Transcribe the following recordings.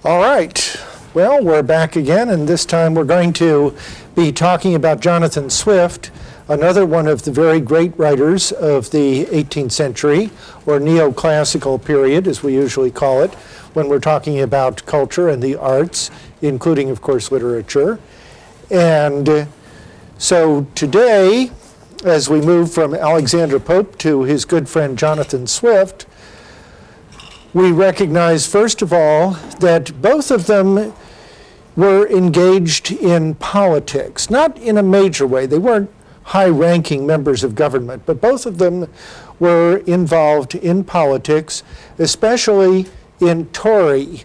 All right. Well, we're back again, and this time we're going to be talking about Jonathan Swift, another one of the very great writers of the 18th century, or neoclassical period, as we usually call it, when we're talking about culture and the arts, including, of course, literature. And so today, as we move from Alexander Pope to his good friend Jonathan Swift, we recognize, first of all, that both of them were engaged in politics, not in a major way. They weren't high-ranking members of government, but both of them were involved in politics, especially in Tory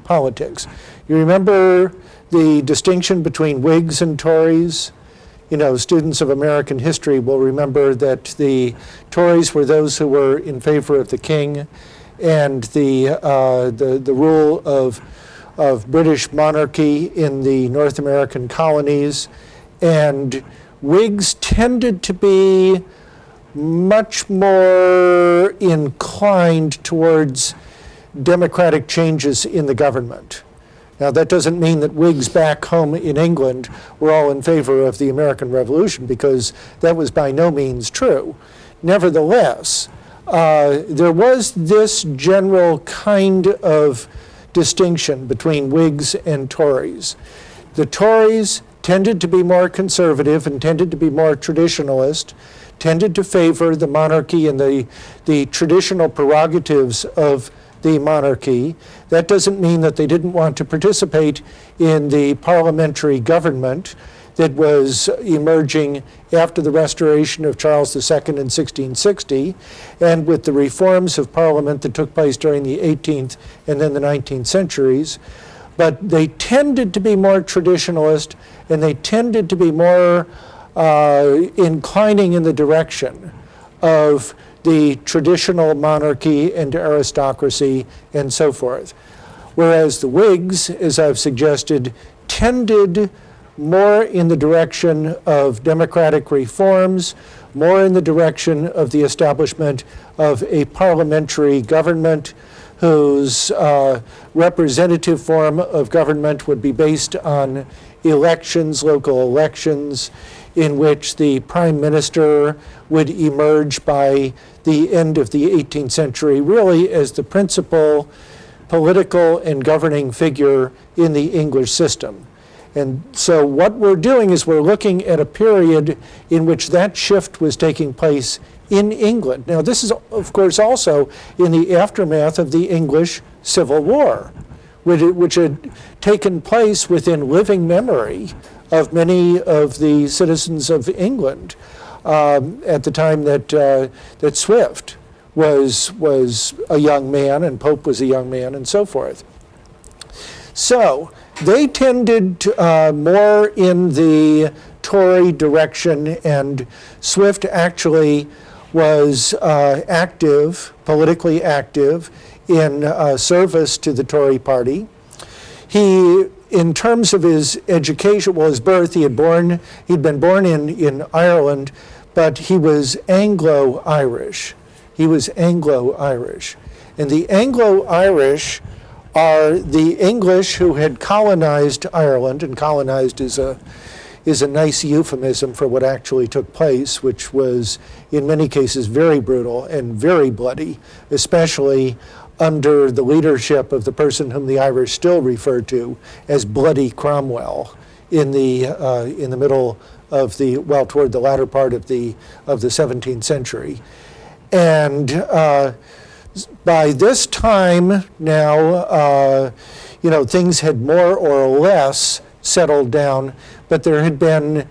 politics. You remember the distinction between Whigs and Tories? You know, students of American history will remember that the Tories were those who were in favor of the king and the rule of British monarchy in the North American colonies, and Whigs tended to be much more inclined towards democratic changes in the government. Now, that doesn't mean that Whigs back home in England were all in favor of the American Revolution, because that was by no means true. Nevertheless, there was this general kind of distinction between Whigs and Tories. The Tories tended to be more conservative and tended to be more traditionalist, tended to favor the monarchy and the traditional prerogatives of the monarchy. That doesn't mean that they didn't want to participate in the parliamentary government that was emerging after the restoration of Charles II in 1660, and with the reforms of Parliament that took place during the 18th and then the 19th centuries. But they tended to be more traditionalist, and they tended to be more inclining in the direction of the traditional monarchy and aristocracy and so forth. Whereas the Whigs, as I've suggested, tended more in the direction of democratic reforms, more in the direction of the establishment of a parliamentary government whose representative form of government would be based on elections, local elections, in which the prime minister would emerge by the end of the 18th century really as the principal political and governing figure in the English system. And so what we're doing is we're looking at a period in which that shift was taking place in England. Now, this is, of course, also in the aftermath of the English Civil War, which had taken place within living memory of many of the citizens of England at the time that Swift was a young man and Pope was a young man and so forth. So they tended more in the Tory direction, and Swift actually was politically active in service to the Tory party. He, in terms of his education, well, his birth, he'd been born in Ireland, but he was Anglo-Irish. He was Anglo-Irish. And the Anglo-Irish are the English who had colonized Ireland, and colonized is a nice euphemism for what actually took place, which was in many cases very brutal and very bloody, especially under the leadership of the person whom the Irish still refer to as Bloody Cromwell in the middle of toward the latter part of the 17th century. And by this time now, things had more or less settled down, but there had been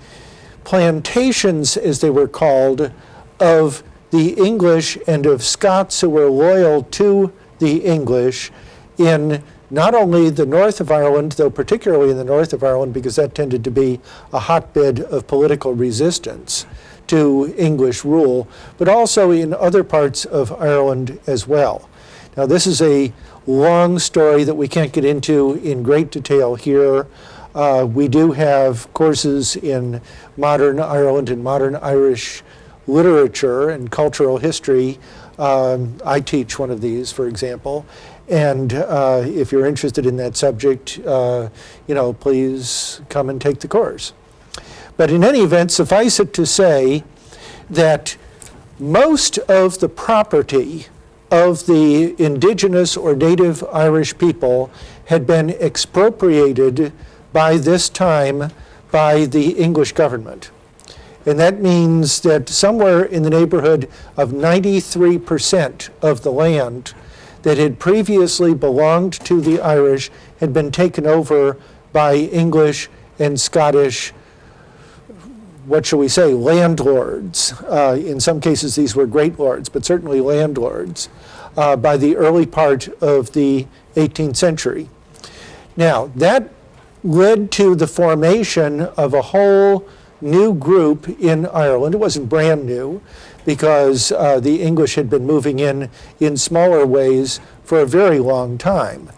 plantations, as they were called, of the English and of Scots who were loyal to the English in not only the north of Ireland, though particularly in the north of Ireland, because that tended to be a hotbed of political resistance to English rule, but also in other parts of Ireland as well. Now, this is a long story that we can't get into in great detail here. We do have courses in modern Ireland and modern Irish literature and cultural history. I teach one of these, for example. And if you're interested in that subject, please come and take the course. But in any event, suffice it to say that most of the property of the indigenous or native Irish people had been expropriated by this time by the English government. And that means that somewhere in the neighborhood of 93% of the land that had previously belonged to the Irish had been taken over by English and Scottish, what shall we say, landlords. In some cases these were great lords, but certainly landlords, by the early part of the 18th century. Now, that led to the formation of a whole new group in Ireland. It wasn't brand new, because the English had been moving in smaller ways for a very long time.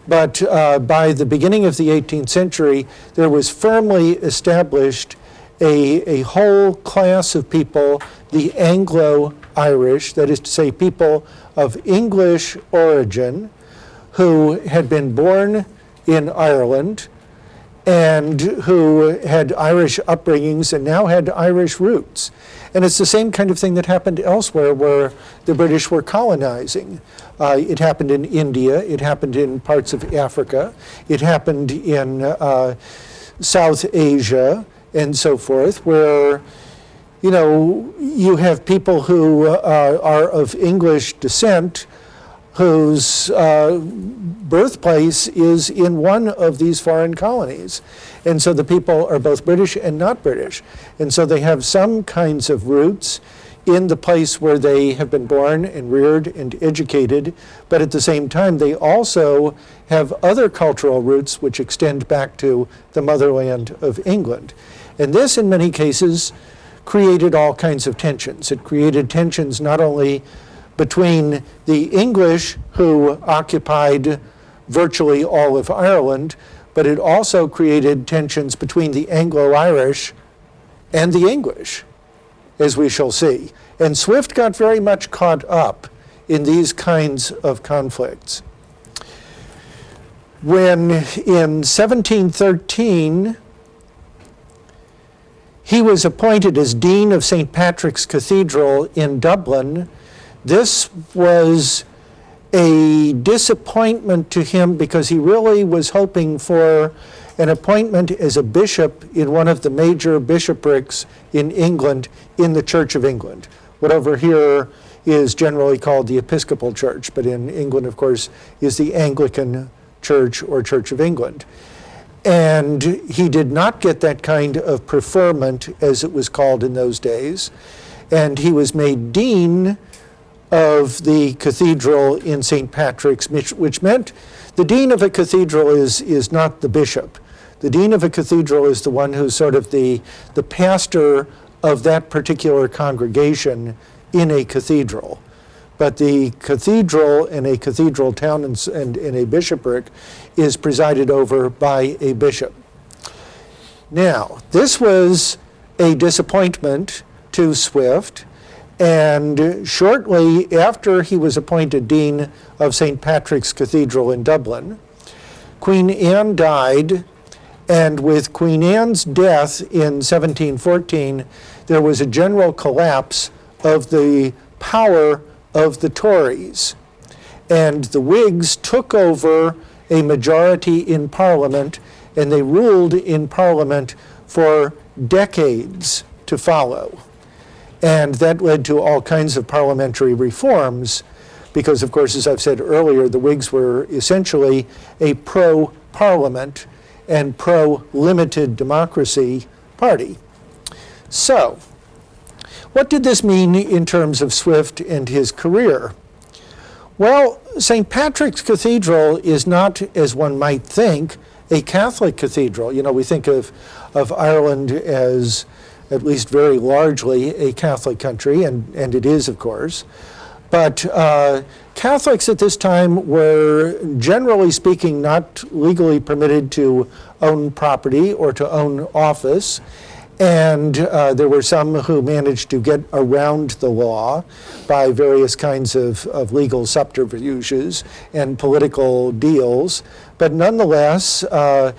But by the beginning of the 18th century, there was firmly established a whole class of people, the Anglo-Irish, that is to say people of English origin, who had been born in Ireland and who had Irish upbringings and now had Irish roots. And it's the same kind of thing that happened elsewhere where the British were colonizing. It happened in India, it happened in parts of Africa, it happened in South Asia, and so forth, where you have people who are of English descent whose birthplace is in one of these foreign colonies. And so the people are both British and not British. And so they have some kinds of roots in the place where they have been born and reared and educated, but at the same time they also have other cultural roots which extend back to the motherland of England. And this, in many cases, created all kinds of tensions. It created tensions not only between the English, who occupied virtually all of Ireland, but it also created tensions between the Anglo-Irish and the English, as we shall see. And Swift got very much caught up in these kinds of conflicts. When in 1713, he was appointed as Dean of St. Patrick's Cathedral in Dublin, this was a disappointment to him because he really was hoping for an appointment as a bishop in one of the major bishoprics in England, in the Church of England. What over here is generally called the Episcopal Church, but in England, of course, is the Anglican Church or Church of England. And he did not get that kind of preferment, as it was called in those days, and he was made dean of the cathedral in St. Patrick's, which meant the dean of a cathedral is not the bishop. The dean of a cathedral is the one who's sort of the pastor of that particular congregation in a cathedral. But the cathedral in a cathedral town and in a bishopric is presided over by a bishop. Now, this was a disappointment to Swift, and shortly after he was appointed Dean of St. Patrick's Cathedral in Dublin, Queen Anne died, and with Queen Anne's death in 1714, there was a general collapse of the power of the Tories. And the Whigs took over a majority in Parliament, and they ruled in Parliament for decades to follow. And that led to all kinds of parliamentary reforms because, of course, as I've said earlier, the Whigs were essentially a pro-parliament and pro-limited democracy party. So, what did this mean in terms of Swift and his career? Well, St. Patrick's Cathedral is not, as one might think, a Catholic cathedral. You know, we think of Ireland as at least very largely a Catholic country, and it is, of course. But Catholics at this time were, generally speaking, not legally permitted to own property or to own office. And there were some who managed to get around the law by various kinds of legal subterfuges and political deals. But nonetheless, the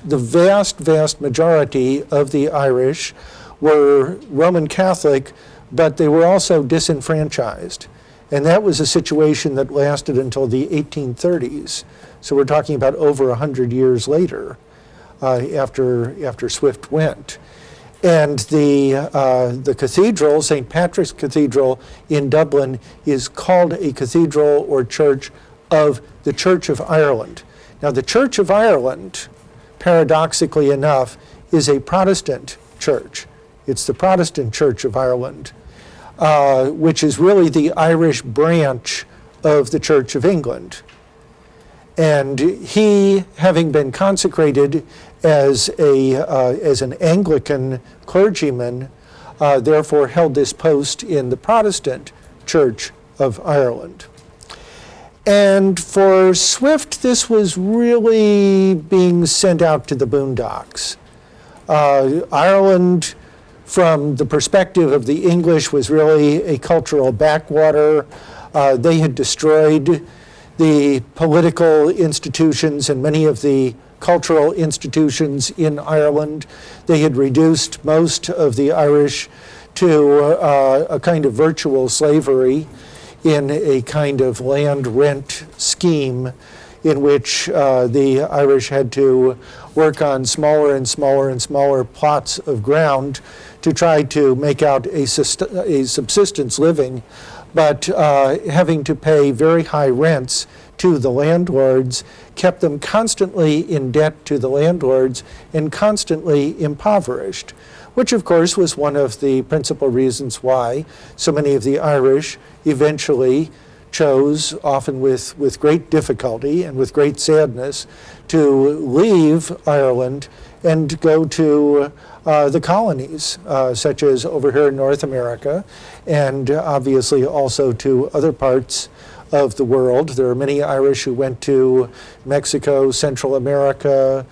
vast majority of the Irish were Roman Catholic, but they were also disenfranchised. And that was a situation that lasted until the 1830s. So we're talking about over 100 years later. After Swift went. And the cathedral, St. Patrick's Cathedral in Dublin, is called a cathedral or church of the Church of Ireland. Now, the Church of Ireland, paradoxically enough, is a Protestant church. It's the Protestant Church of Ireland, which is really the Irish branch of the Church of England. And he, having been consecrated as an Anglican clergyman, therefore held this post in the Protestant Church of Ireland. And for Swift, this was really being sent out to the boondocks. Ireland, from the perspective of the English, was really a cultural backwater. They had destroyed the political institutions and many of the cultural institutions in Ireland. They had reduced most of the Irish to a kind of virtual slavery in a kind of land rent scheme in which the Irish had to work on smaller and smaller and smaller plots of ground to try to make out a subsistence living, but having to pay very high rents to the landlords kept them constantly in debt to the landlords and constantly impoverished, which of course was one of the principal reasons why so many of the Irish eventually chose, often with great difficulty and with great sadness, to leave Ireland and go to the colonies, such as over here in North America, and obviously also to other parts of the world. There are many Irish who went to Mexico, Central America,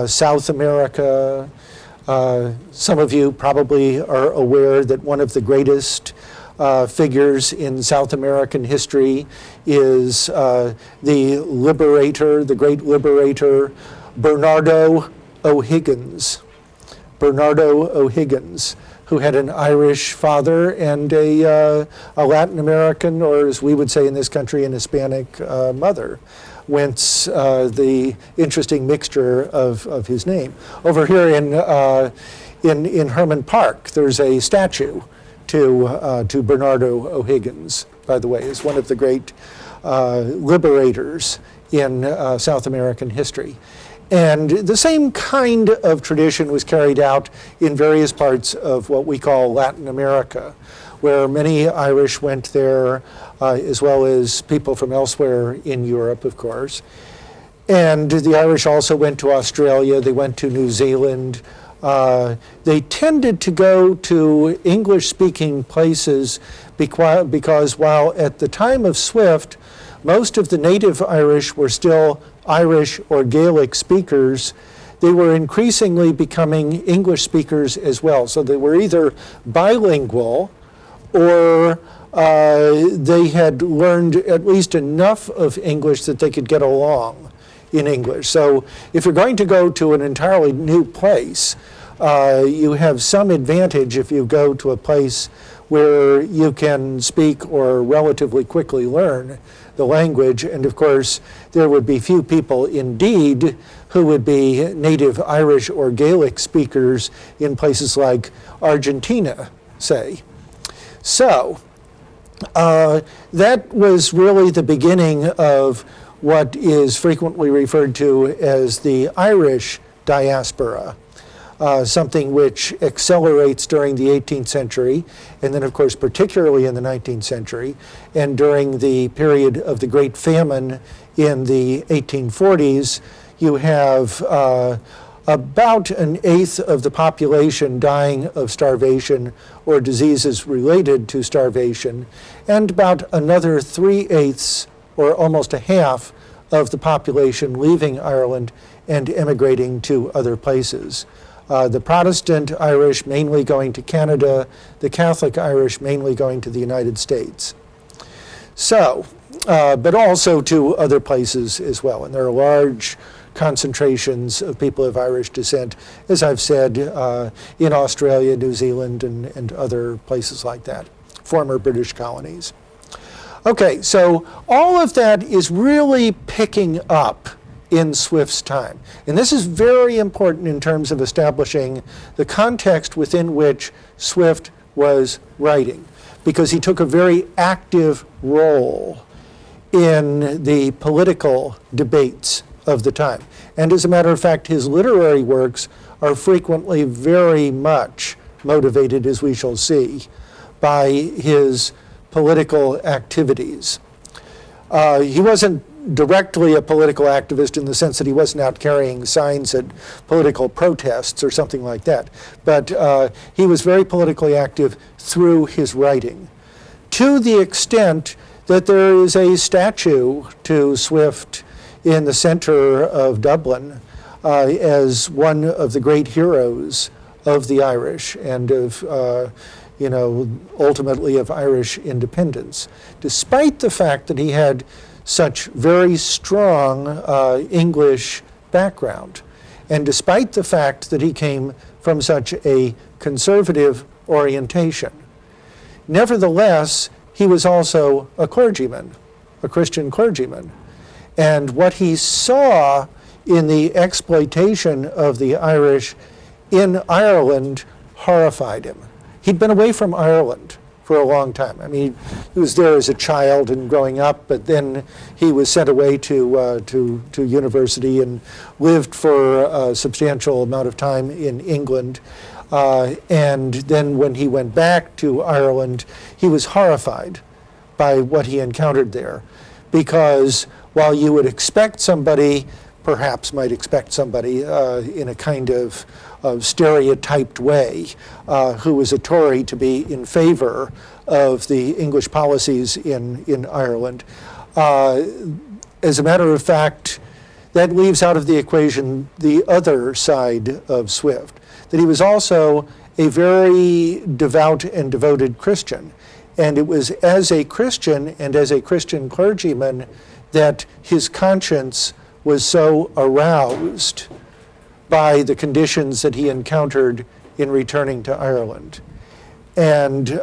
South America. Some of you probably are aware that one of the greatest figures in South American history is the great liberator, Bernardo O'Higgins. Bernardo O'Higgins, who had an Irish father and a Latin American, or as we would say in this country, an Hispanic mother, whence the interesting mixture of his name. Over here in Herman Park, there's a statue to Bernardo O'Higgins, by the way, is one of the great liberators in South American history. And the same kind of tradition was carried out in various parts of what we call Latin America, where many Irish went there, as well as people from elsewhere in Europe, of course. And the Irish also went to Australia, they went to New Zealand. They tended to go to English-speaking places because while at the time of Swift, most of the native Irish were still Irish or Gaelic speakers, they were increasingly becoming English speakers as well. So they were either bilingual or they had learned at least enough of English that they could get along in English. So if you're going to go to an entirely new place, you have some advantage if you go to a place where you can speak or relatively quickly learn the language. And of course, there would be few people indeed who would be native Irish or Gaelic speakers in places like Argentina, say. So that was really the beginning of what is frequently referred to as the Irish diaspora. Something which accelerates during the 18th century, and then of course particularly in the 19th century, and during the period of the Great Famine in the 1840s, you have about an eighth of the population dying of starvation or diseases related to starvation, and about another 3/8 or almost a half of the population leaving Ireland and emigrating to other places. The Protestant Irish mainly going to Canada, the Catholic Irish mainly going to the United States. So, but also to other places as well. And there are large concentrations of people of Irish descent, as I've said, in Australia, New Zealand, and other places like that, former British colonies. Okay, so all of that is really picking up in Swift's time. And this is very important in terms of establishing the context within which Swift was writing, because he took a very active role in the political debates of the time. And as a matter of fact, his literary works are frequently very much motivated, as we shall see, by his political activities. He wasn't directly a political activist in the sense that he wasn't out carrying signs at political protests or something like that, but he was very politically active through his writing, to the extent that there is a statue to Swift in the center of Dublin as one of the great heroes of the Irish and of, ultimately of Irish independence, despite the fact that he had such very strong English background, and despite the fact that he came from such a conservative orientation. Nevertheless, he was also a clergyman, a Christian clergyman. And what he saw in the exploitation of the Irish in Ireland horrified him. He'd been away from Ireland for a long time. I mean, he was there as a child and growing up, but then he was sent away to university and lived for a substantial amount of time in England. And then when he went back to Ireland, he was horrified by what he encountered there, because while you would expect somebody, perhaps might expect somebody in a kind of stereotyped way, who was a Tory to be in favor of the English policies in Ireland. As a matter of fact, that leaves out of the equation the other side of Swift, that he was also a very devout and devoted Christian. And it was as a Christian and as a Christian clergyman that his conscience was so aroused by the conditions that he encountered in returning to Ireland. And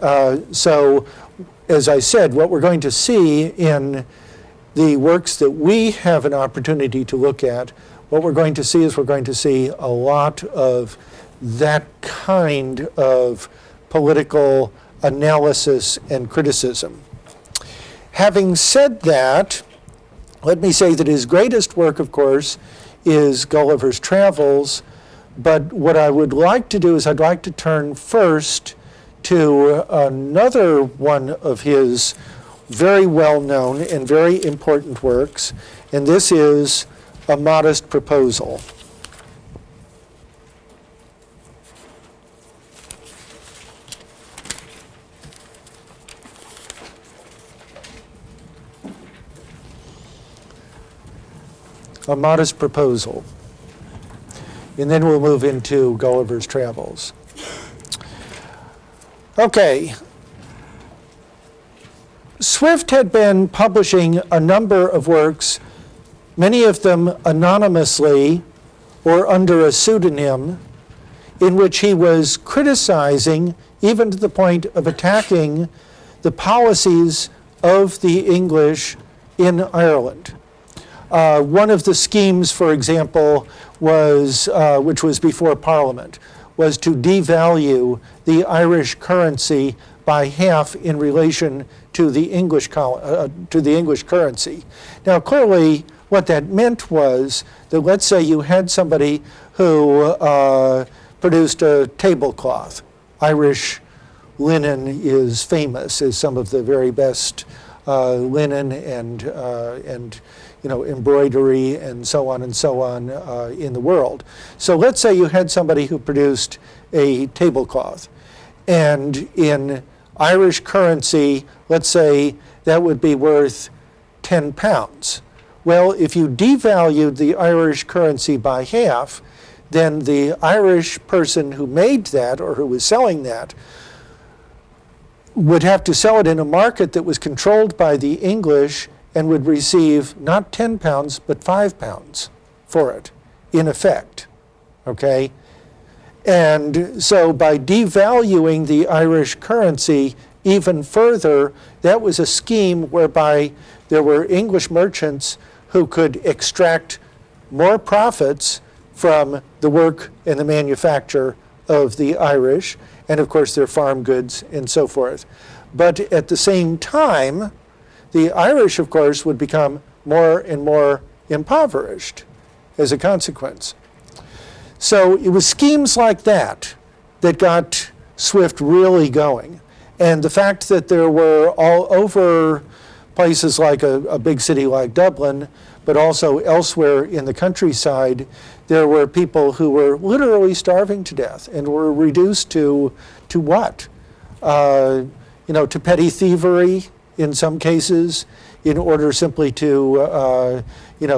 so, as I said, what we're going to see in the works that we have an opportunity to look at, what we're going to see is we're going to see a lot of that kind of political analysis and criticism. Having said that, let me say that his greatest work, of course, is Gulliver's Travels, but what I would like to do is I'd like to turn first to another one of his very well-known and very important works, and this is A Modest Proposal. A Modest Proposal. And then we'll move into Gulliver's Travels. Okay. Swift had been publishing a number of works, many of them anonymously or under a pseudonym, in which he was criticizing, even to the point of attacking, the policies of the English in Ireland. One of the schemes, for example, was, which was before Parliament, was to devalue the Irish currency by half in relation to the English currency. Now, clearly, what that meant was that, let's say you had somebody who produced a tablecloth. Irish linen is famous as some of the very best linen and embroidery and so on in the world. So let's say you had somebody who produced a tablecloth, and in Irish currency, let's say that would be worth 10 pounds. Well, if you devalued the Irish currency by half, then the Irish person who made that or who was selling that would have to sell it in a market that was controlled by the English and would receive not 10 pounds but 5 pounds for it, in effect, okay? And so by devaluing the Irish currency even further, that was a scheme whereby there were English merchants who could extract more profits from the work and the manufacture of the Irish, and of course their farm goods and so forth. But at the same time, the Irish, of course, would become more and more impoverished as a consequence. So it was schemes like that that got Swift really going. And the fact that there were all over places like a big city like Dublin, but also elsewhere in the countryside, there were people who were literally starving to death and were reduced to what? To petty thievery in some cases, in order simply to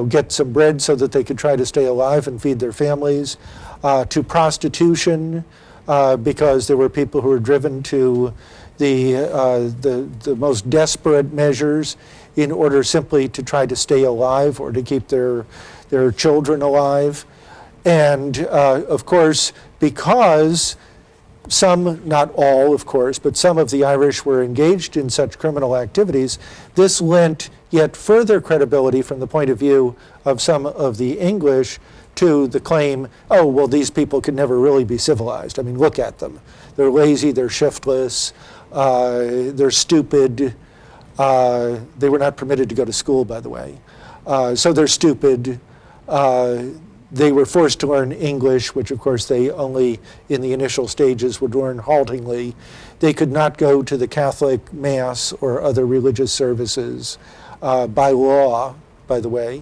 get some bread so that they could try to stay alive and feed their families, to prostitution, because there were people who were driven to the most desperate measures in order simply to try to stay alive or to keep their children alive. And of course, because some, not all of course, but some of the Irish were engaged in such criminal activities, this lent yet further credibility from the point of view of some of the English to the claim, oh, well, these people could never really be civilized. I mean, look at them. They're lazy, they're shiftless, they're stupid. They were not permitted to go to school, by the way. So they're stupid. They were forced to learn English, which of course they only in the initial stages would learn haltingly. They could not go to the Catholic Mass or other religious services by law, by the way.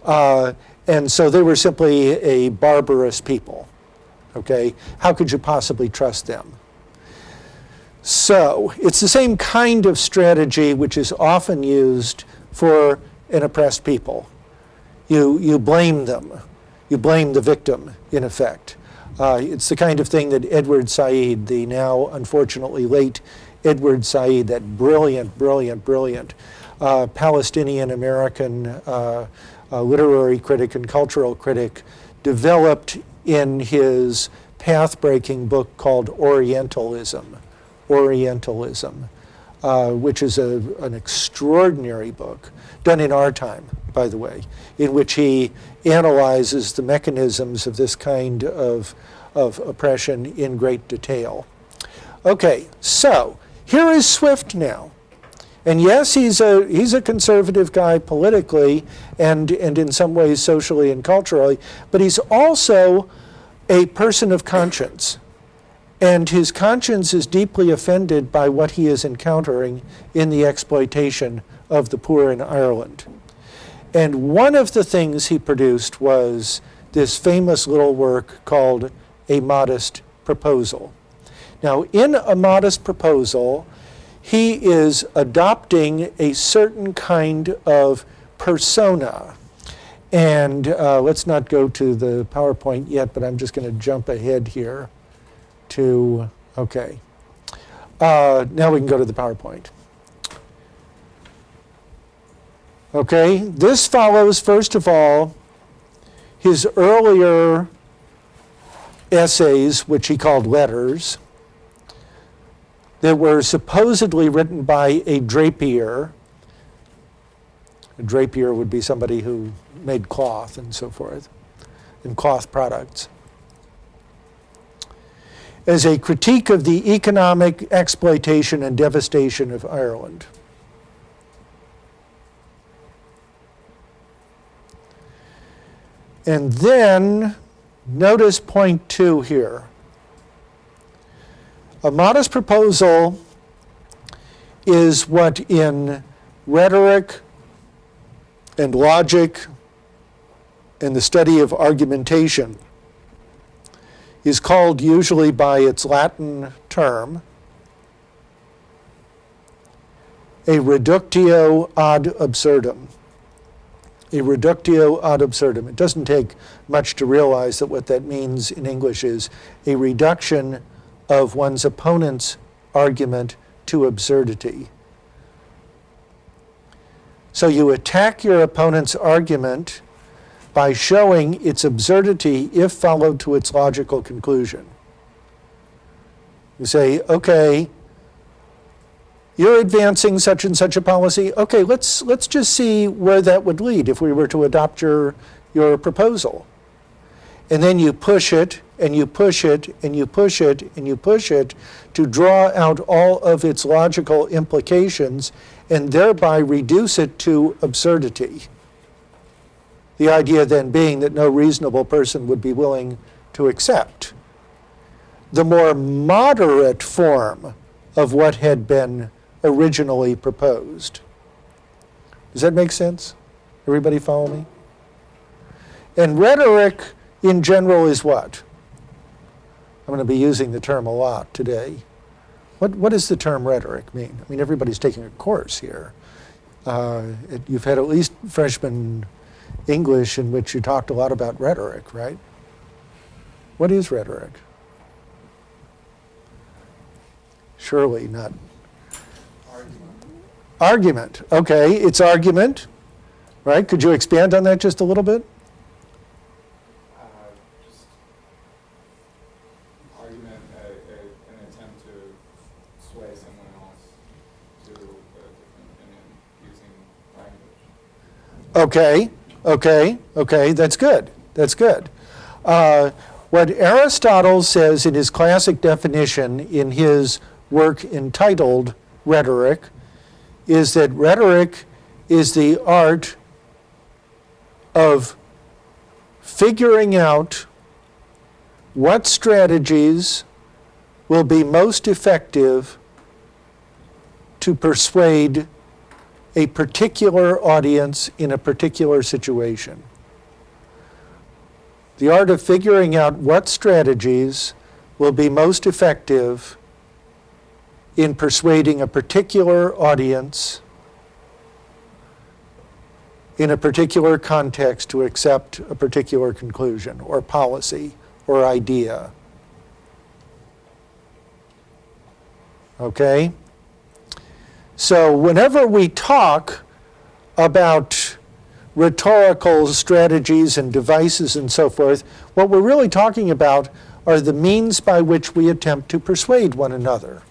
And so they were simply a barbarous people, okay? How could you possibly trust them? So it's the same kind of strategy which is often used for an oppressed people. You blame them. You blame the victim, in effect. It's the kind of thing that Edward Said, the now unfortunately late Edward Said, that brilliant Palestinian-American literary critic and cultural critic, developed in his path-breaking book called Orientalism, which is an extraordinary book, done in our time, by the way, in which he analyzes the mechanisms of this kind of oppression in great detail. Okay, so here is Swift now. And yes, he's a conservative guy politically and in some ways socially and culturally, but he's also a person of conscience. And his conscience is deeply offended by what he is encountering in the exploitation of the poor in Ireland. And one of the things he produced was this famous little work called A Modest Proposal. Now, in A Modest Proposal, he is adopting a certain kind of persona. And let's not go to the PowerPoint yet, but I'm just going to jump ahead here to, okay. Now we can go to the PowerPoint. Okay, this follows, first of all, his earlier essays, which he called letters, that were supposedly written by a drapier. A drapier would be somebody who made cloth and so forth, and cloth products, as a critique of the economic exploitation and devastation of Ireland. And then, notice point 2 here. A Modest Proposal is what in rhetoric and logic and the study of argumentation is called usually by its Latin term, a reductio ad absurdum. A reductio ad absurdum. It doesn't take much to realize that what that means in English is a reduction of one's opponent's argument to absurdity. So you attack your opponent's argument by showing its absurdity if followed to its logical conclusion. You say, okay, you're advancing such and such a policy. Okay, let's just see where that would lead if we were to adopt your proposal. And then you push it, and you push it, and you push it, and you push it to draw out all of its logical implications and thereby reduce it to absurdity. The idea then being that no reasonable person would be willing to accept the more moderate form of what had been originally proposed. Does that make sense? Everybody follow me? And rhetoric in general is what? I'm going to be using the term a lot today. What does the term rhetoric mean? I mean, everybody's taking a course here. You've had at least freshman English in which you talked a lot about rhetoric, right? What is rhetoric? Surely not. Argument. Okay, it's argument, right? Could you expand on that just a little bit? Just argument, an attempt to sway someone else to a different opinion using language. Okay, that's good. That's good. What Aristotle says in his classic definition in his work entitled Rhetoric is that rhetoric is the art of figuring out what strategies will be most effective to persuade a particular audience in a particular situation. The art of figuring out what strategies will be most effective in persuading a particular audience in a particular context to accept a particular conclusion or policy or idea. Okay? So whenever we talk about rhetorical strategies and devices and so forth, what we're really talking about are the means by which we attempt to persuade one another.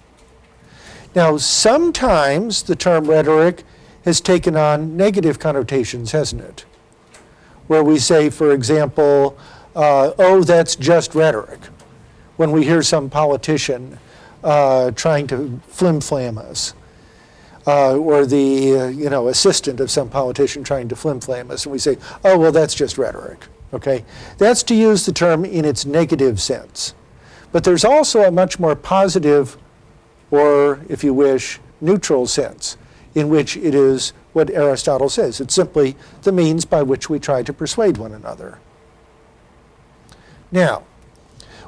Now, sometimes the term rhetoric has taken on negative connotations, hasn't it? Where we say, for example, oh, that's just rhetoric, when we hear some politician trying to flim-flam us. Or the assistant of some politician trying to flim-flam us, and we say, oh, well, that's just rhetoric. Okay? That's to use the term in its negative sense. But there's also a much more positive, or, if you wish, neutral sense, in which it is what Aristotle says. It's simply the means by which we try to persuade one another. Now,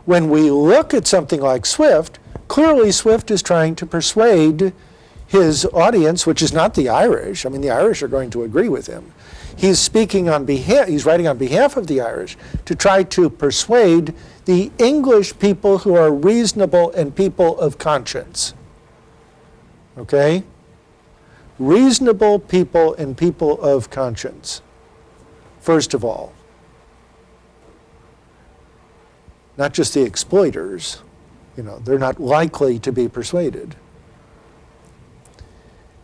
when we look at something like Swift, clearly Swift is trying to persuade his audience, which is not the Irish. I mean, the Irish are going to agree with him. He's speaking on behalf, he's writing on behalf of the Irish to try to persuade the English people who are reasonable and people of conscience. Okay? Reasonable people and people of conscience, first of all. Not just the exploiters. They're not likely to be persuaded.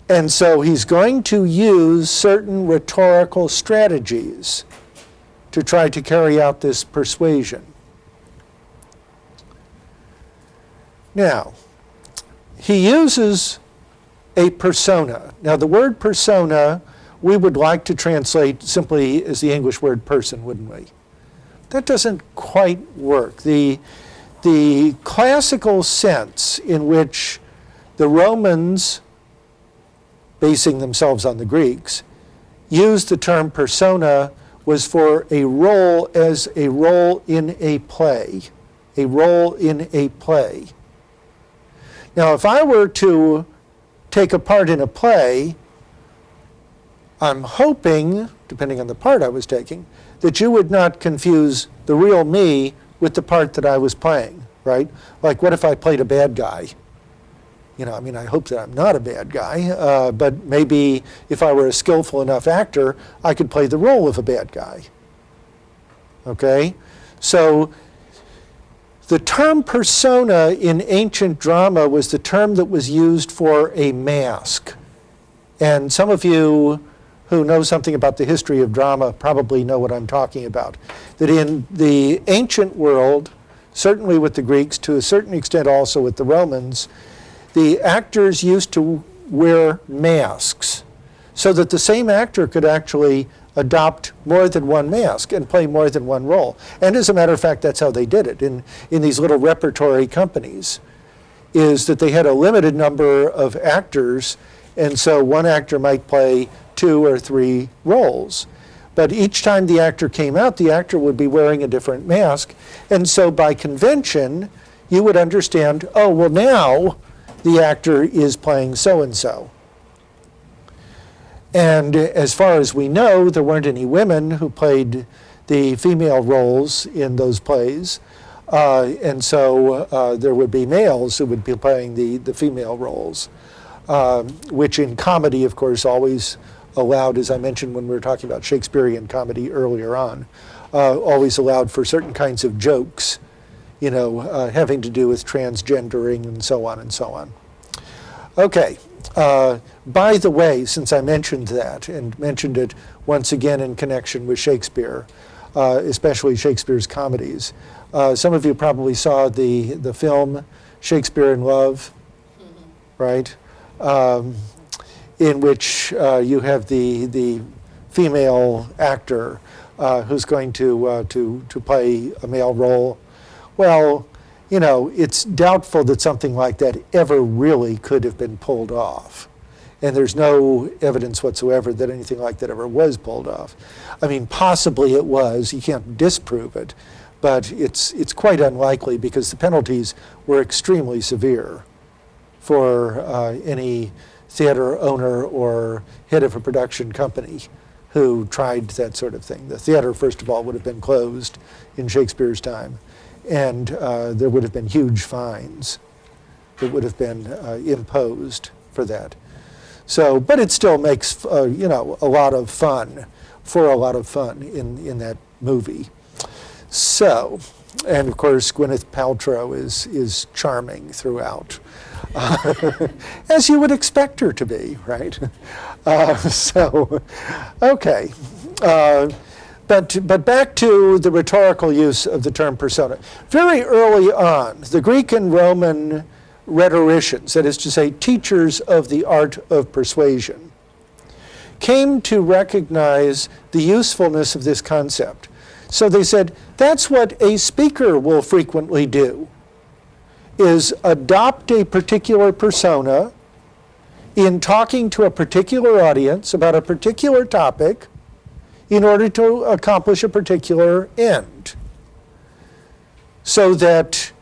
And so he's going to use certain rhetorical strategies to try to carry out this persuasion. Now, he uses a persona. Now, the word persona, we would like to translate simply as the English word person, wouldn't we? That doesn't quite work. The classical sense in which the Romans, basing themselves on the Greeks, used the term persona was for a role as a role in a play. A role in a play. Now, if I were to take a part in a play, I'm hoping, depending on the part I was taking, that you would not confuse the real me with the part that I was playing, right? Like, what if I played a bad guy? I mean, I hope that I'm not a bad guy, but maybe if I were a skillful enough actor, I could play the role of a bad guy. Okay? So the term persona in ancient drama was the term that was used for a mask. And some of you who know something about the history of drama probably know what I'm talking about. That in the ancient world, certainly with the Greeks, to a certain extent also with the Romans, the actors used to wear masks so that the same actor could actually adopt more than one mask and play more than one role. And as a matter of fact, that's how they did it in these little repertory companies, is that they had a limited number of actors, and so one actor might play 2 or 3 roles. But each time the actor came out, the actor would be wearing a different mask. And so by convention, you would understand, oh, well, now the actor is playing so-and-so. And as far as we know, there weren't any women who played the female roles in those plays. And so there would be males who would be playing the female roles, which in comedy, of course, always allowed, as I mentioned when we were talking about Shakespearean comedy earlier on, always allowed for certain kinds of jokes, having to do with transgendering and so on and so on. Okay. By the way, since I mentioned that, and mentioned it once again in connection with Shakespeare, especially Shakespeare's comedies, some of you probably saw the film Shakespeare in Love, right? In which you have the female actor who's going to play a male role. Well, it's doubtful that something like that ever really could have been pulled off. And there's no evidence whatsoever that anything like that ever was pulled off. I mean, possibly it was. You can't disprove it. But it's quite unlikely because the penalties were extremely severe for any theater owner or head of a production company who tried that sort of thing. The theater, first of all, would have been closed in Shakespeare's time. And there would have been huge fines that would have been imposed for that. So, but it still makes a lot of fun in that movie. So, and of course Gwyneth Paltrow is charming throughout, as you would expect her to be, right? Okay. But back to the rhetorical use of the term persona. Very early on, the Greek and Roman rhetoricians, that is to say, teachers of the art of persuasion, came to recognize the usefulness of this concept. So they said, that's what a speaker will frequently do, is adopt a particular persona in talking to a particular audience about a particular topic in order to accomplish a particular end. So that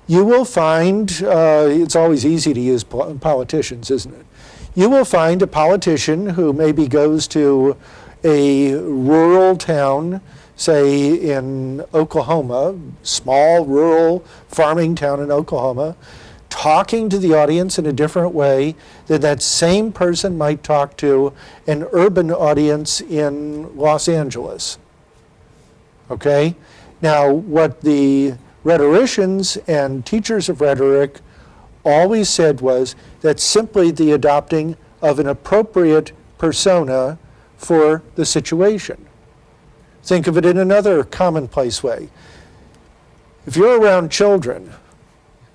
you will find, it's always easy to use politicians, isn't it? You will find a politician who maybe goes to a rural town, say in Oklahoma, small rural farming town in Oklahoma, talking to the audience in a different way than that same person might talk to an urban audience in Los Angeles. Okay? Now, what the rhetoricians and teachers of rhetoric always said was that's simply the adopting of an appropriate persona for the situation. Think of it in another commonplace way. If you're around children,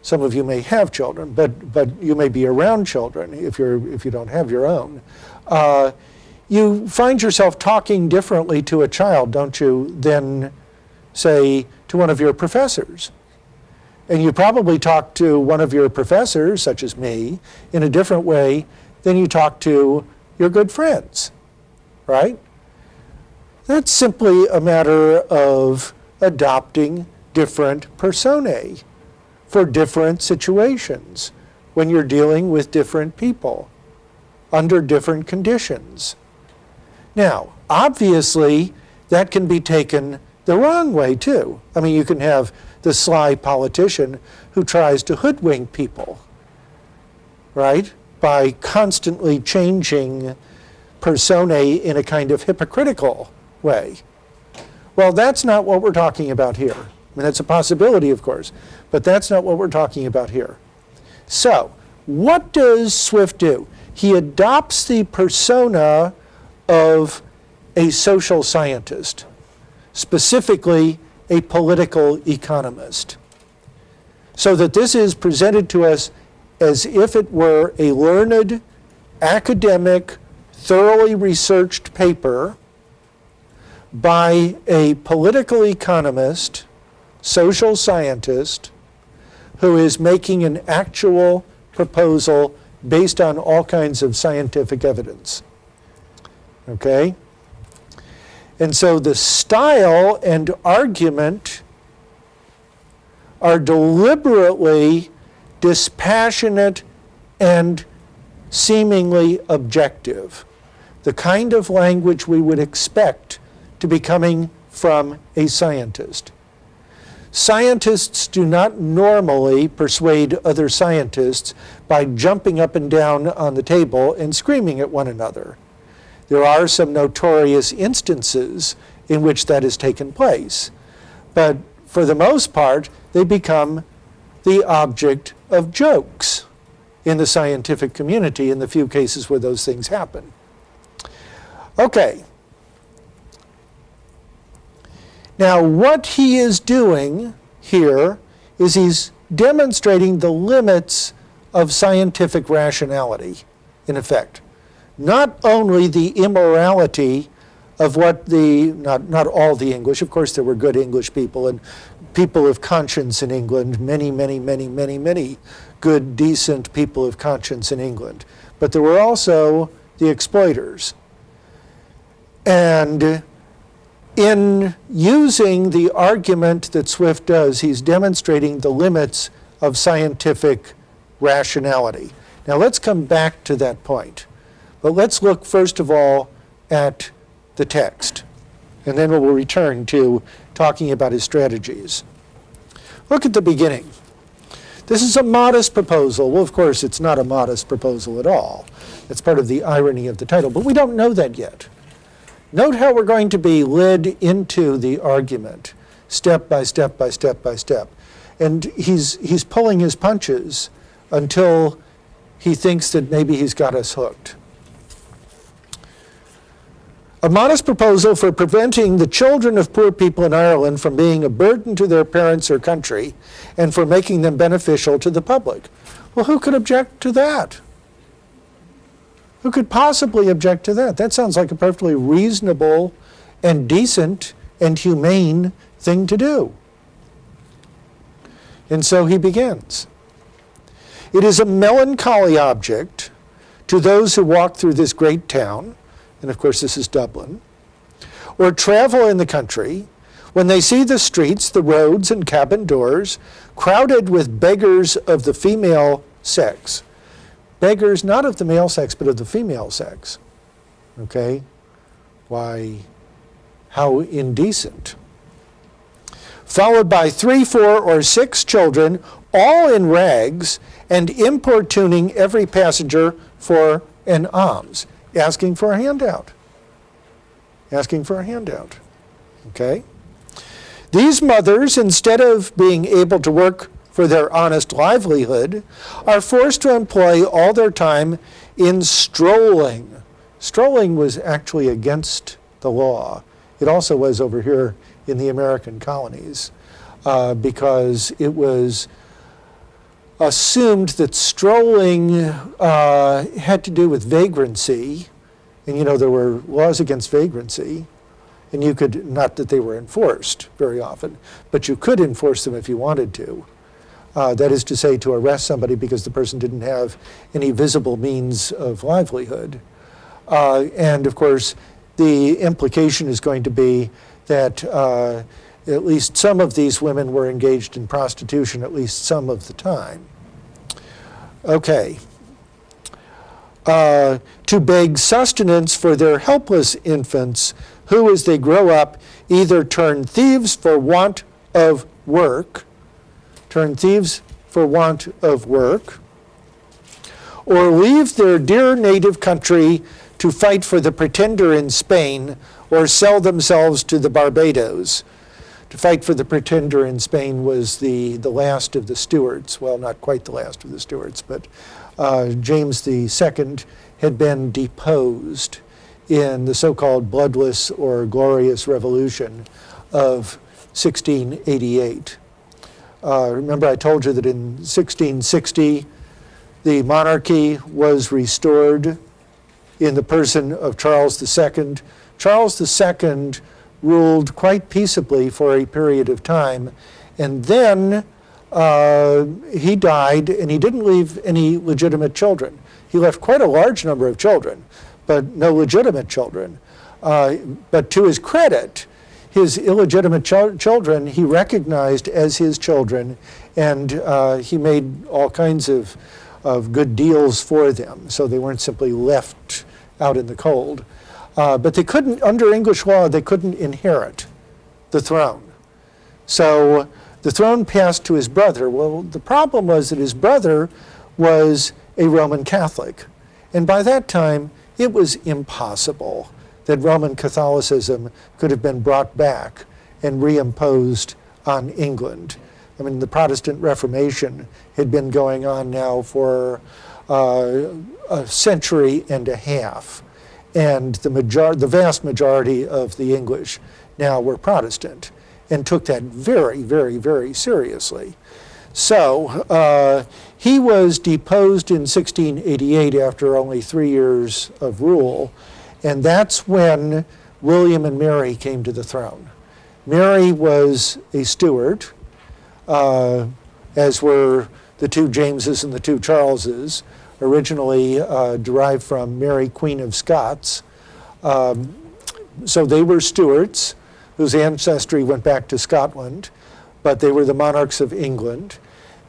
some of you may have children, but you may be around children if you don't have your own. You find yourself talking differently to a child, don't you, than, say, to one of your professors. And you probably talk to one of your professors, such as me, in a different way than you talk to your good friends, right? That's simply a matter of adopting different personae for different situations when you're dealing with different people under different conditions. Now, obviously, that can be taken the wrong way, too. I mean, you can have the sly politician who tries to hoodwink people, right, by constantly changing personae in a kind of hypocritical way. Well, that's not what we're talking about here. I mean, that's a possibility, of course, but that's not what we're talking about here. So, what does Swift do? He adopts the persona of a social scientist, specifically a political economist, so that this is presented to us as if it were a learned, academic, thoroughly researched paper by a political economist, social scientist, who is making an actual proposal based on all kinds of scientific evidence. Okay? And so the style and argument are deliberately dispassionate and seemingly objective. The kind of language we would expect to be coming from a scientist. Scientists do not normally persuade other scientists by jumping up and down on the table and screaming at one another. There are some notorious instances in which that has taken place, but for the most part, they become the object of jokes in the scientific community in the few cases where those things happen. Okay. Now, what he is doing here is he's demonstrating the limits of scientific rationality, in effect. Not only the immorality of what not all the English, of course there were good English people and people of conscience in England, many good, decent people of conscience in England. But there were also the exploiters. And in using the argument that Swift does, he's demonstrating the limits of scientific rationality. Now let's come back to that point. But let's look first of all at the text, and then we'll return to talking about his strategies. Look at the beginning. This is a modest proposal. Well, of course, it's not a modest proposal at all. It's part of the irony of the title, but we don't know that yet. Note how we're going to be led into the argument, step by step by step by step. And he's pulling his punches until he thinks that maybe he's got us hooked. A modest proposal for preventing the children of poor people in Ireland from being a burden to their parents or country and for making them beneficial to the public. Well, who could object to that? Who could possibly object to that? That sounds like a perfectly reasonable and decent and humane thing to do. And so he begins. It is a melancholy object to those who walk through this great town, and of course this is Dublin, or travel in the country, when they see the streets, the roads, and cabin doors crowded with beggars of the female sex. Beggars not of the male sex, but of the female sex. Okay? Why, how indecent. Followed by 3, 4, or 6 children, all in rags, and importuning every passenger for an alms. Asking for a handout. Asking for a handout. Okay? These mothers, instead of being able to work for their honest livelihood, are forced to employ all their time in strolling. Strolling was actually against the law. It also was over here in the American colonies, because it was assumed that strolling had to do with vagrancy, and you know there were laws against vagrancy, and you could, not that they were enforced very often, but you could enforce them if you wanted to. That is to say, to arrest somebody because the person didn't have any visible means of livelihood. And of course, the implication is going to be that at least some of these women were engaged in prostitution at least some of the time. Okay. to beg sustenance for their helpless infants, who, as they grow up, either turn thieves for want of work, or leave their dear native country to fight for the pretender in Spain, or sell themselves to the Barbados. To fight for the pretender in Spain was the last of the Stuarts. Well, not quite the last of the Stuarts, but James II had been deposed in the so-called bloodless or glorious revolution of 1688. Remember, I told you that in 1660, the monarchy was restored in the person of Charles II. Charles II ruled quite peaceably for a period of time, and then he died, and he didn't leave any legitimate children. He left quite a large number of children, but no legitimate children. But to his credit, his illegitimate children he recognized as his children, and he made all kinds of good deals for them, so they weren't simply left out in the cold. But they couldn't, under English law, they couldn't inherit the throne. So the throne passed to his brother. Well, the problem was that his brother was a Roman Catholic. And by that time, it was impossible that Roman Catholicism could have been brought back and reimposed on England. I mean, the Protestant Reformation had been going on now for a century and a half. And the vast majority of the English now were Protestant and took that very, very, very seriously. So he was deposed in 1688 after only 3 years of rule, and that's when William and Mary came to the throne. Mary was a Stuart, as were the two Jameses and the two Charleses, originally derived from Mary, Queen of Scots. So they were Stuarts, whose ancestry went back to Scotland, but they were the monarchs of England.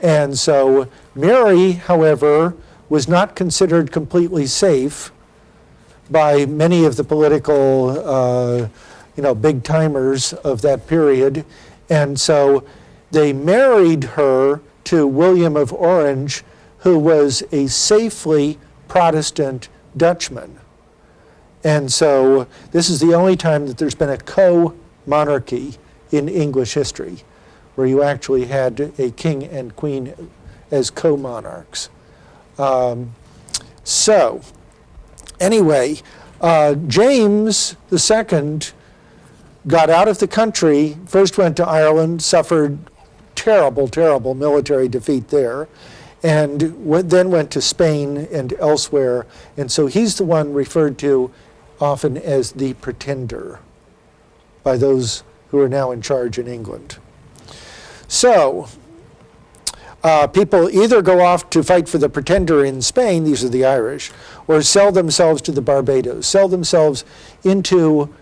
And so Mary, however, was not considered completely safe by many of the political, big-timers of that period. And so they married her to William of Orange, who was a safely Protestant Dutchman. And so this is the only time that there's been a co-monarchy in English history, where you actually had a king and queen as co-monarchs. So anyway, James II got out of the country, first went to Ireland, suffered terrible, terrible military defeat there, and then went to Spain and elsewhere. And so he's the one referred to often as the pretender by those who are now in charge in England. So people either go off to fight for the pretender in Spain, these are the Irish, or sell themselves to the Barbados, sell themselves into,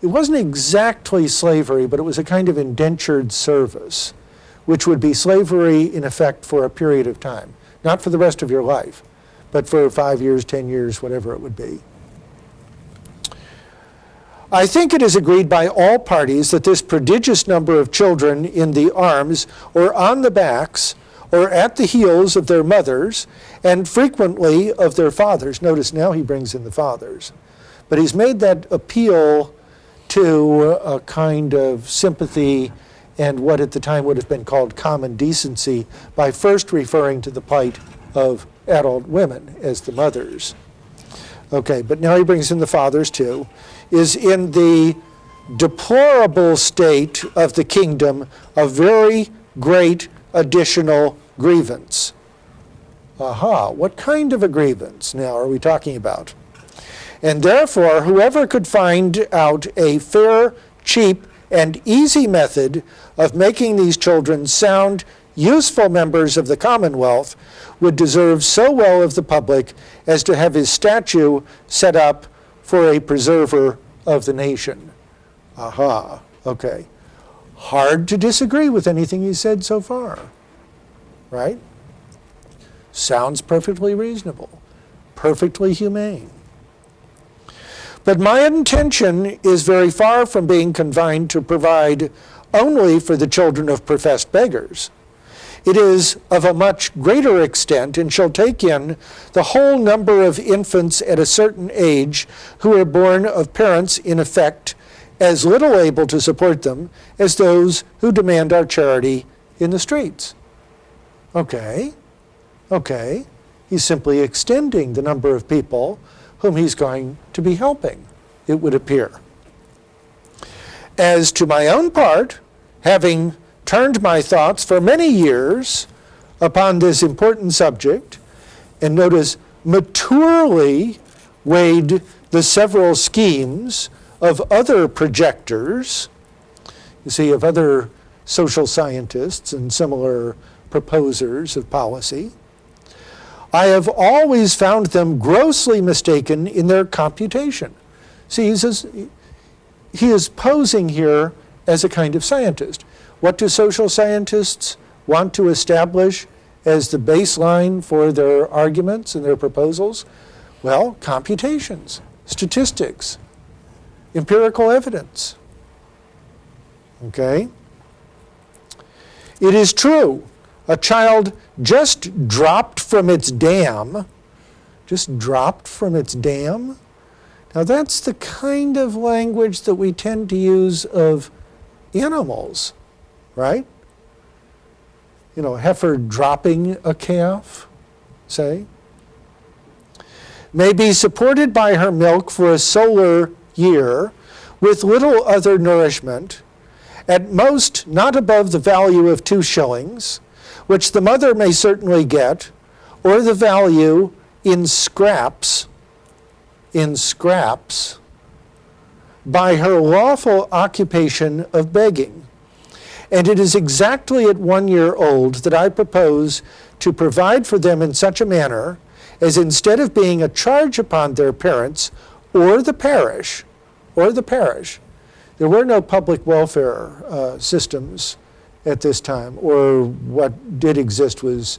it wasn't exactly slavery, but it was a kind of indentured service, which would be slavery in effect for a period of time. Not for the rest of your life, but for 5 years, 10 years, whatever it would be. I think it is agreed by all parties that this prodigious number of children in the arms or on the backs or at the heels of their mothers and frequently of their fathers. Notice now he brings in the fathers. But he's made that appeal to a kind of sympathy and what at the time would have been called common decency by first referring to the plight of adult women as the mothers. Okay, but now he brings in the fathers too. Is in the deplorable state of the kingdom a very great additional grievance. Aha, what kind of a grievance now are we talking about? And therefore, whoever could find out a fair, cheap, and easy method of making these children sound, useful members of the Commonwealth would deserve so well of the public as to have his statue set up for a preserver of the nation. Aha, okay. Hard to disagree with anything he said so far, right? Sounds perfectly reasonable. perfectly humane. But my intention is very far from being confined to provide only for the children of professed beggars. It is of a much greater extent and shall take in the whole number of infants at a certain age who are born of parents in effect as little able to support them as those who demand our charity in the streets. Okay. He's simply extending the number of people whom he's going to be helping, it would appear. As to my own part, having turned my thoughts for many years upon this important subject, and notice maturely weighed the several schemes of other projectors, you see, of other social scientists and similar proposers of policy, I have always found them grossly mistaken in their computation. See, he is posing here as a kind of scientist. What do social scientists want to establish as the baseline for their arguments and their proposals? Well, computations, statistics, empirical evidence. Okay? It is true, a child just dropped from its dam. Now that's the kind of language that we tend to use of animals, right? You know, a heifer dropping a calf, say, may be supported by her milk for a solar year with little other nourishment, at most not above the value of 2 shillings, which the mother may certainly get, or the value in scraps, by her lawful occupation of begging. And it is exactly at 1 year old that I propose to provide for them in such a manner as, instead of being a charge upon their parents or the parish, there were no public welfare systems at this time, or what did exist was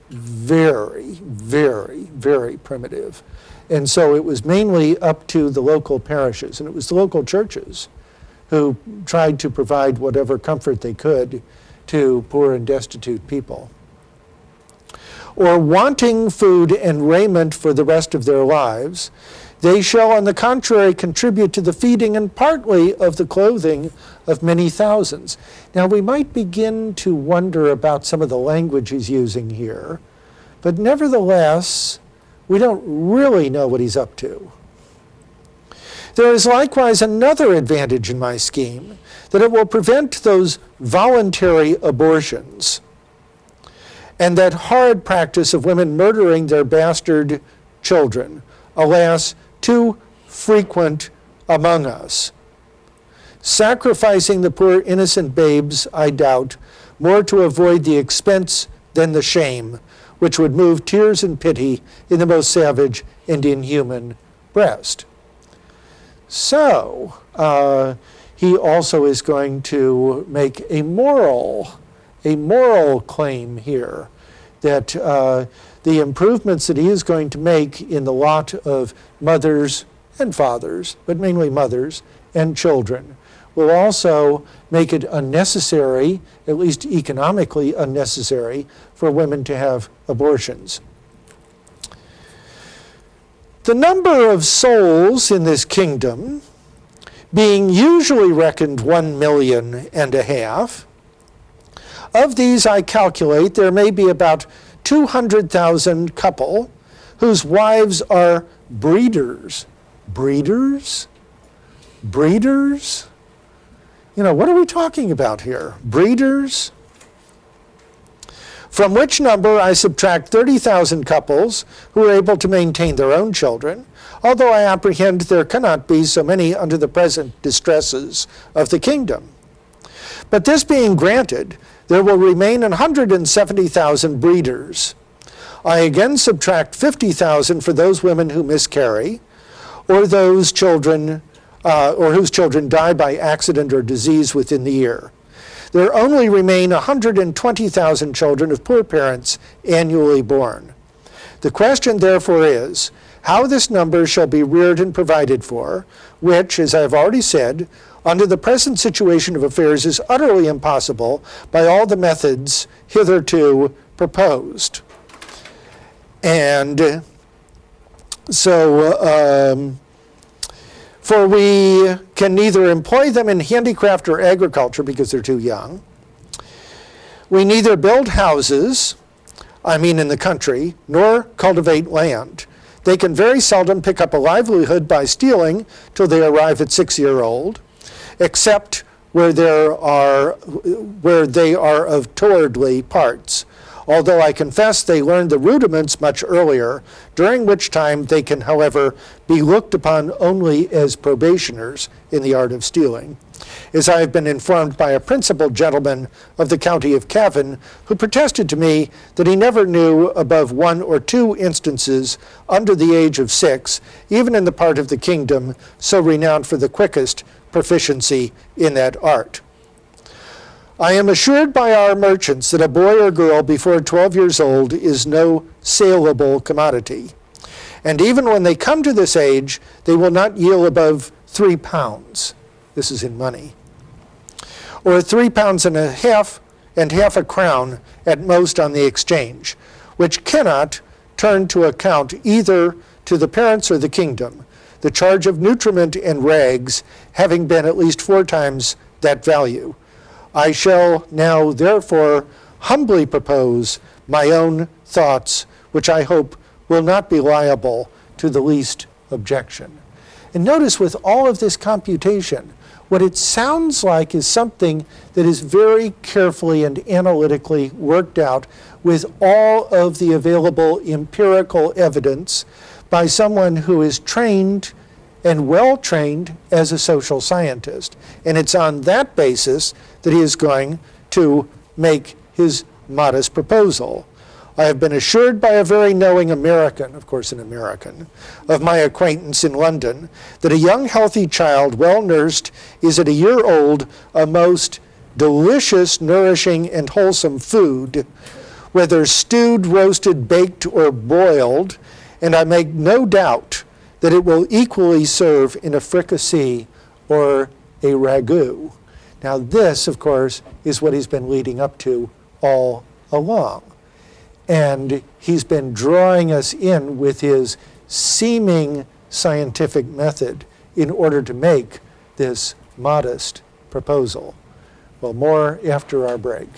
very, very, very primitive. And so it was mainly up to the local parishes, and it was the local churches who tried to provide whatever comfort they could to poor and destitute people. Or wanting food and raiment for the rest of their lives, they shall on the contrary contribute to the feeding and partly of the clothing of many thousands. Now we might begin to wonder about some of the language he's using here, but nevertheless, we don't really know what he's up to. There is likewise another advantage in my scheme, that it will prevent those voluntary abortions and that horrid practice of women murdering their bastard children, alas, too frequent among us. Sacrificing the poor innocent babes, I doubt, more to avoid the expense than the shame, which would move tears and pity in the most savage and inhuman breast. So, he also is going to make a moral claim here, that the improvements that he is going to make in the lot of mothers and fathers, but mainly mothers and children, will also make it unnecessary, at least economically unnecessary, for women to have abortions. The number of souls in this kingdom, being usually reckoned 1.5 million, of these I calculate there may be about 200,000 couple whose wives are breeders. Breeders? You know, what are we talking about here? Breeders? From which number I subtract 30,000 couples who are able to maintain their own children, although I apprehend there cannot be so many under the present distresses of the kingdom. But this being granted, there will remain 170,000 breeders. I again subtract 50,000 for those women who miscarry, or those children, or whose children die by accident or disease within the year. There only remain 120,000 children of poor parents annually born. The question, therefore, is how this number shall be reared and provided for, which, as I have already said, under the present situation of affairs is utterly impossible by all the methods hitherto proposed. And so, for we can neither employ them in handicraft or agriculture because they're too young. We neither build houses, I mean in the country, nor cultivate land. They can very seldom pick up a livelihood by stealing till they arrive at 6 years old, except where they are of towardly parts. Although I confess they learn the rudiments much earlier, during which time they can, however, be looked upon only as probationers in the art of stealing, as I have been informed by a principal gentleman of the county of Cavan, who protested to me that he never knew above 1 or 2 instances under the age of 6, even in the part of the kingdom so renowned for the quickest proficiency in that art. I am assured by our merchants that a boy or girl before 12 years old is no saleable commodity. And even when they come to this age, they will not yield above 3 pounds. This is in money. Or 3 pounds and half a crown at most on the exchange, which cannot turn to account either to the parents or the kingdom, the charge of nutriment and rags having been at least 4 times that value. I shall now therefore humbly propose my own thoughts, which I hope will not be liable to the least objection. And notice with all of this computation, what it sounds like is something that is very carefully and analytically worked out with all of the available empirical evidence by someone who is trained and well-trained as a social scientist. And it's on that basis that he is going to make his modest proposal. I have been assured by a very knowing American, of course an American, of my acquaintance in London, that a young healthy child, well nursed, is at 1 year old a most delicious, nourishing, and wholesome food, whether stewed, roasted, baked, or boiled, and I make no doubt that it will equally serve in a fricassee or a ragout. Now this, of course, is what he's been leading up to all along. And he's been drawing us in with his seeming scientific method in order to make this modest proposal. Well, more after our break.